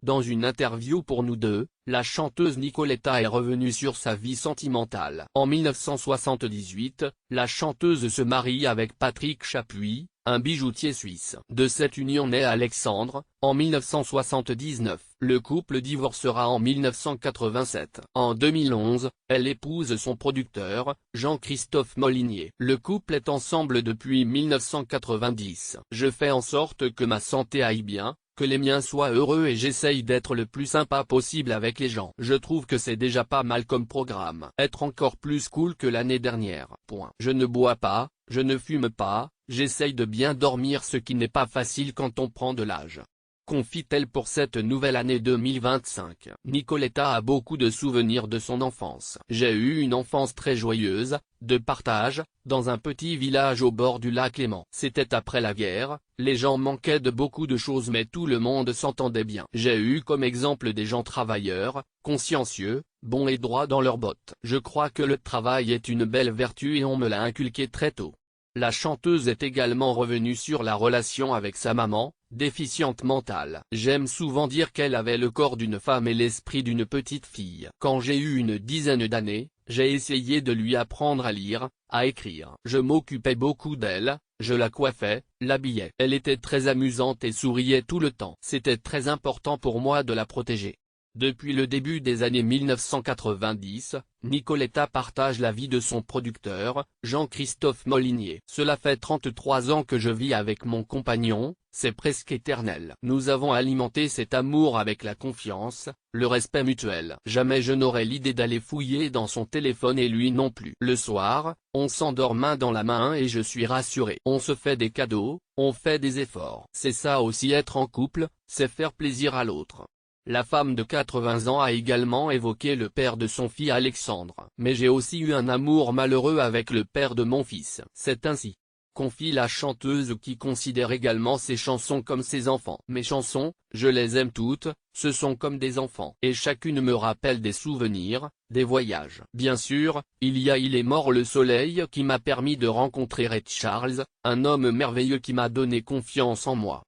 Dans une interview pour Nous Deux, la chanteuse Nicoletta est revenue sur sa vie sentimentale. En 1978, la chanteuse se marie avec Patrick Chapuis, un bijoutier suisse. De cette union naît Alexandre, en 1979. Le couple divorcera en 1987. En 2011, elle épouse son producteur, Jean-Christophe Molinier. Le couple est ensemble depuis 1990. Je fais en sorte que ma santé aille bien, que les miens soient heureux et j'essaye d'être le plus sympa possible avec les gens. Je trouve que c'est déjà pas mal comme programme. Être encore plus cool que l'année dernière. Point. Je ne bois pas, je ne fume pas, j'essaye de bien dormir, ce qui n'est pas facile quand on prend de l'âge. Confie-t-elle pour cette nouvelle année 2025. Nicoletta a beaucoup de souvenirs de son enfance. J'ai eu une enfance très joyeuse, de partage, dans un petit village au bord du lac Léman. C'était après la guerre, les gens manquaient de beaucoup de choses mais tout le monde s'entendait bien. J'ai eu comme exemple des gens travailleurs, consciencieux, bons et droits dans leurs bottes. Je crois que le travail est une belle vertu et on me l'a inculqué très tôt. La chanteuse est également revenue sur la relation avec sa maman, déficiente mentale. J'aime souvent dire qu'elle avait le corps d'une femme et l'esprit d'une petite fille. Quand j'ai eu une dizaine d'années, j'ai essayé de lui apprendre à lire, à écrire. Je m'occupais beaucoup d'elle, je la coiffais, l'habillais. Elle était très amusante et souriait tout le temps. C'était très important pour moi de la protéger. Depuis le début des années 1990, Nicoletta partage la vie de son producteur, Jean-Christophe Molinier. Cela fait 33 ans que je vis avec mon compagnon, c'est presque éternel. Nous avons alimenté cet amour avec la confiance, le respect mutuel. Jamais je n'aurais l'idée d'aller fouiller dans son téléphone et lui non plus. Le soir, on s'endort main dans la main et je suis rassuré. On se fait des cadeaux, on fait des efforts. C'est ça aussi être en couple, c'est faire plaisir à l'autre. La femme de 80 ans a également évoqué le père de son fils Alexandre. Mais j'ai aussi eu un amour malheureux avec le père de mon fils. C'est ainsi, confie la chanteuse qui considère également ses chansons comme ses enfants. Mes chansons, je les aime toutes, ce sont comme des enfants. Et chacune me rappelle des souvenirs, des voyages. Bien sûr, il est mort le soleil qui m'a permis de rencontrer Ray Charles, un homme merveilleux qui m'a donné confiance en moi.